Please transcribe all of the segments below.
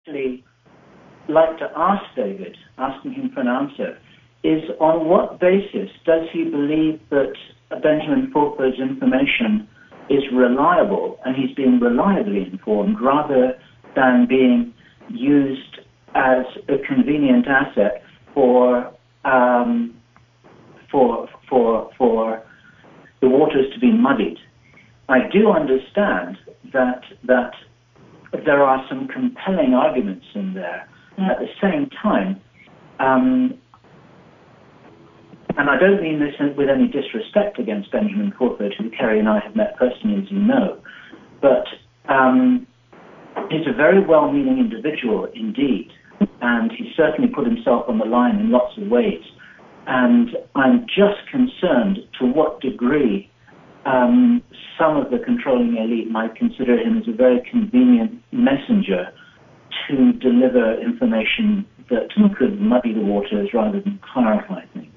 actually like to ask David, asking him for an answer, is on what basis does he believe that Benjamin Fulford's information is reliable and he's being reliably informed rather than being used as a convenient asset for the waters to be muddied? I do understand that there are some compelling arguments in there. At the same time, and I don't mean this with any disrespect against Benjamin Fulford, who Kerry and I have met personally, as you know, but he's a very well-meaning individual indeed, and he certainly put himself on the line in lots of ways. And I'm just concerned to what degree some of the controlling elite might consider him as a very convenient messenger to deliver information that could muddy the waters rather than clarify things.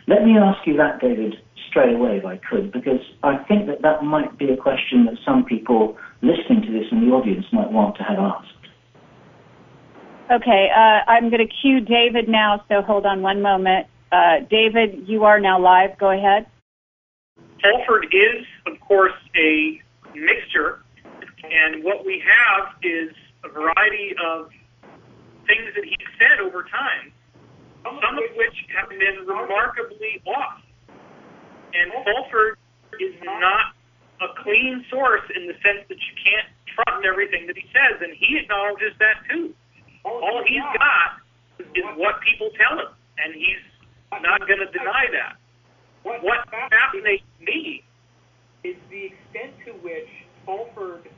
Let me ask you that, David, straight away, if I could, because I think that might be a question that some people listening to this in the audience might want to have asked. Okay, I'm going to cue David now, so hold on one moment. David, you are now live. Go ahead. Fulford is, of course, a mixture, and what we have is a variety of things that he's said over time, some of which have been remarkably off. And Fulford is not a clean source in the sense that you can't trust everything that he says, and he acknowledges that too. All he's got is what people tell him, and he's not going to deny that. What fascinates me is the extent to which Fulford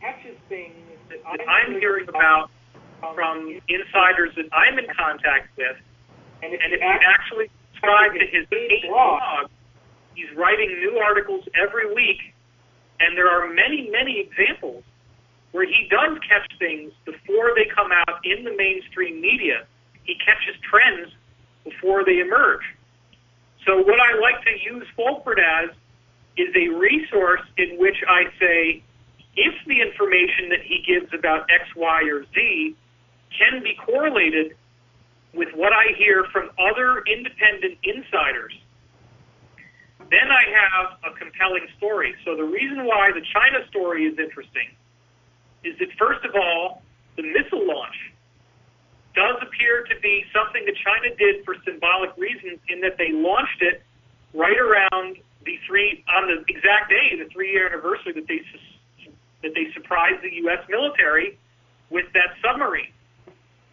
catches things that I'm hearing about from insiders that I'm in contact with, and if you actually subscribe to his blog, he's writing new articles every week, and there are many, many examples where he does catch things before they come out in the mainstream media. He catches trends before they emerge. So what I like to use Fulford as is a resource in which I say, if the information that he gives about X, Y, or Z can be correlated with what I hear from other independent insiders, then I have a compelling story. So the reason why the China story is interesting is that, first of all, the missile launch does appear to be something that China did for symbolic reasons, in that they launched it right around on the exact day, the 3-year anniversary that they surprised the U.S. military with that submarine.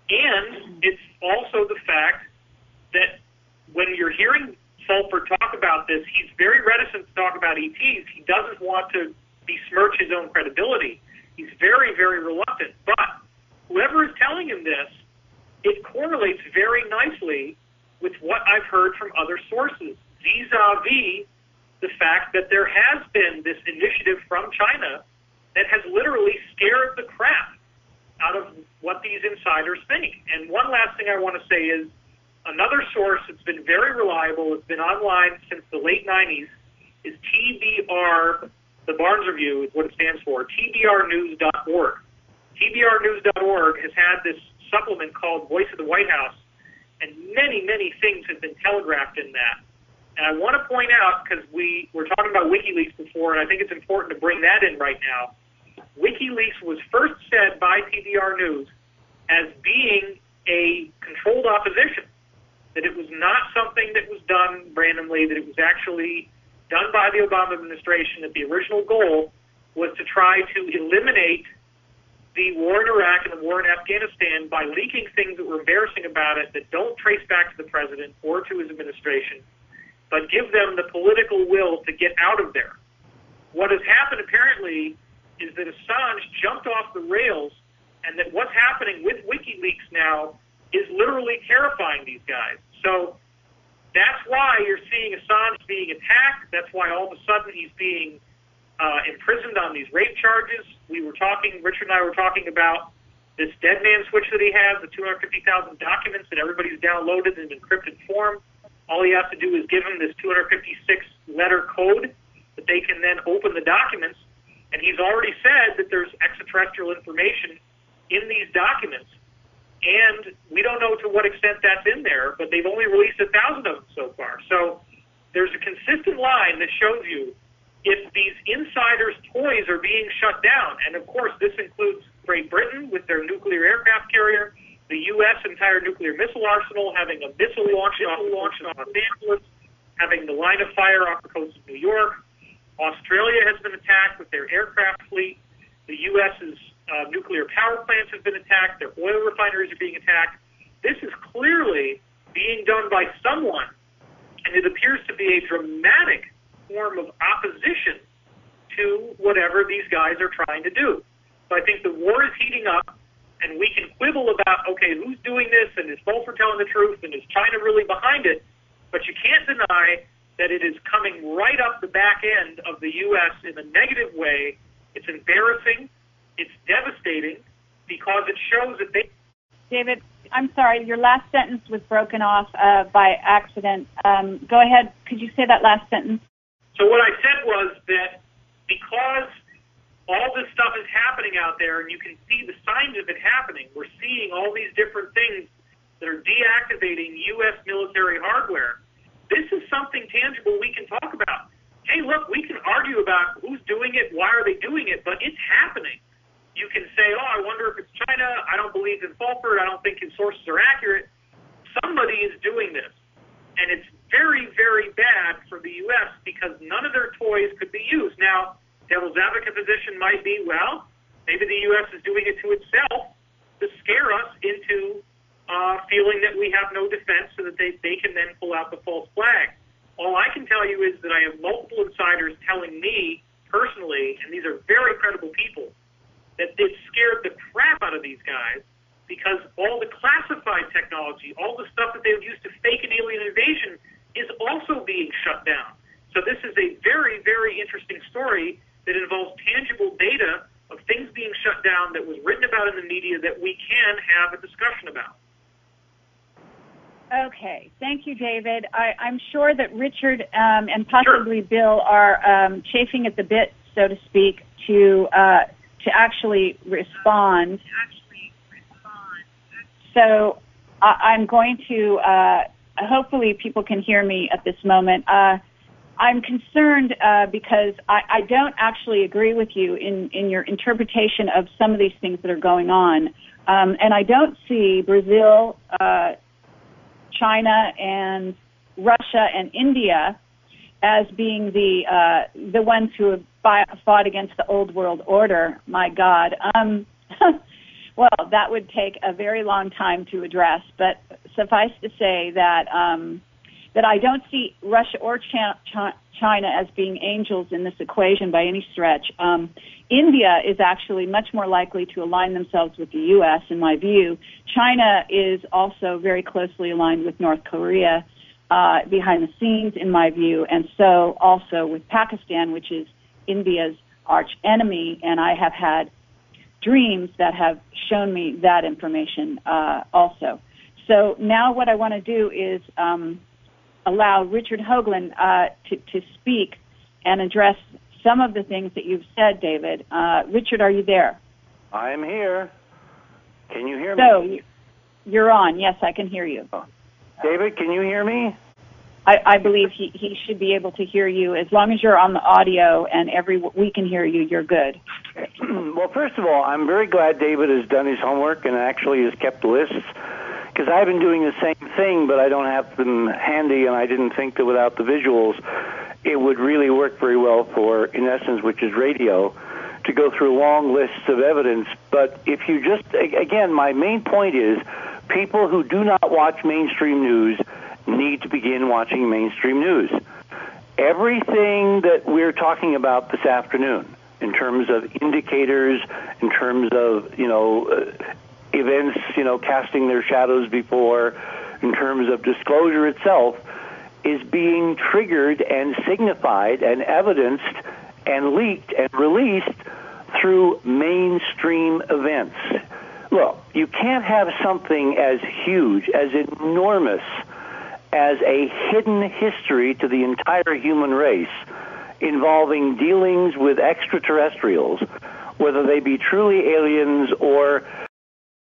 And it's also the fact that when you're hearing Fulford talk about this, he's very reticent to talk about ETs. He doesn't want to besmirch his own credibility. He's very, very reluctant. But whoever is telling him this, it correlates very nicely with what I've heard from other sources, vis-a-vis the fact that there has been this initiative from China that has literally scared the crap out of what these insiders think. And one last thing I want to say is another source that's been very reliable, it's been online since the late 90s, is TBR, the Barnes Review is what it stands for, tbrnews.org. tbrnews.org has had this supplement called Voice of the White House, and many, many things have been telegraphed in that. And I want to point out, because we were talking about WikiLeaks before, and I think it's important to bring that in right now. WikiLeaks was first said by TBR News as being a controlled opposition, that it was not something that was done randomly, that it was actually done by the Obama administration, that the original goal was to try to eliminate the war in Iraq and the war in Afghanistan by leaking things that were embarrassing about it that don't trace back to the president or to his administration, but give them the political will to get out of there. What has happened apparently is that Assange jumped off the rails, and that what's happening with WikiLeaks now is literally terrifying these guys. So that's why you're seeing Assange being attacked. That's why all of a sudden he's being imprisoned on these rape charges. Richard and I were talking about this dead man switch that he has, the 250,000 documents that everybody's downloaded in an encrypted form. All he has to do is give them this 256-letter code that they can then open the documents. And he's already said that there's extraterrestrial information in these documents, and we don't know to what extent that's in there, but they've only released 1,000 of them so far. So there's a consistent line that shows you if these insiders' toys are being shut down, and of course this includes Great Britain with their nuclear aircraft carrier, the U.S. entire nuclear missile arsenal, having a missile launch in Los Angeles, having the line of fire off the coast of New York. Australia has been attacked with their aircraft fleet. The U.S.'s nuclear power plants have been attacked. Their oil refineries are being attacked. This is clearly being done by someone, and it appears to be a dramatic form of opposition to whatever these guys are trying to do. So I think the war is heating up, and we can quibble about, okay, who's doing this, and is Fulford telling the truth, and is China really behind it? But you can't deny that it is coming right up the back end of the U.S. in a negative way. It's embarrassing. It's devastating because it shows that they... David, I'm sorry, your last sentence was broken off by accident. Go ahead. Could you say that last sentence? So what I said was that because all this stuff is happening out there, and you can see the signs of it happening. We're seeing all these different things that are deactivating U.S. military hardware. This is something tangible we can talk about. Hey, look, we can argue about who's doing it, why are they doing it, but it's happening. You can say, oh, I wonder if it's China. I don't believe in Fulford. I don't think his sources are accurate. Somebody is doing this, and it's very, very bad for the U.S. because none of their toys could be used. Now, devil's advocate position might be, well, maybe the U.S. is doing it to itself to scare us into feeling that we have no defense so that they can then pull out the false flag. All I can tell you is that I have multiple insiders telling me personally, and these are very credible people, that it scared the crap out of these guys because all the classified technology, all the stuff that they would use to fake an alien invasion is also being shut down. So this is a very, very interesting story that involves tangible data of things being shut down that was written about in the media that we can have a discussion about. Okay. Thank you, David. I'm sure that Richard and possibly Bill are chafing at the bit, so to speak, to actually respond. So I'm going to, hopefully people can hear me at this moment. I'm concerned because I don't actually agree with you in your interpretation of some of these things that are going on. And I don't see Brazil, China, and Russia and India as being the ones who have fought against the old world order. My God. Well, that would take a very long time to address, but suffice to say that that I don't see Russia or China as being angels in this equation by any stretch. India is actually much more likely to align themselves with the U.S., in my view. China is also very closely aligned with North Korea behind the scenes, in my view, and so also with Pakistan, which is India's arch enemy, and I have had dreams that have shown me that information also. So now what I want to do is allow Richard Hoagland to speak and address some of the things that you've said, David. Richard, are you there? I am here. Can you hear me? So, you're on. Yes, I can hear you. David, can you hear me? I believe he should be able to hear you. As long as you're on the audio and we can hear you, you're good. Well, first of all, I'm very glad David has done his homework and actually has kept lists, because I've been doing the same thing, but I don't have them handy, and I didn't think that without the visuals it would really work very well for, in essence, which is radio, to go through long lists of evidence. But if you just, again, my main point is people who do not watch mainstream news need to begin watching mainstream news. Everything that we're talking about this afternoon, in terms of indicators, in terms of, events, casting their shadows before, in terms of disclosure itself, is being triggered and signified and evidenced and leaked and released through mainstream events. Look, you can't have something as huge, as enormous as a hidden history to the entire human race involving dealings with extraterrestrials, whether they be truly aliens or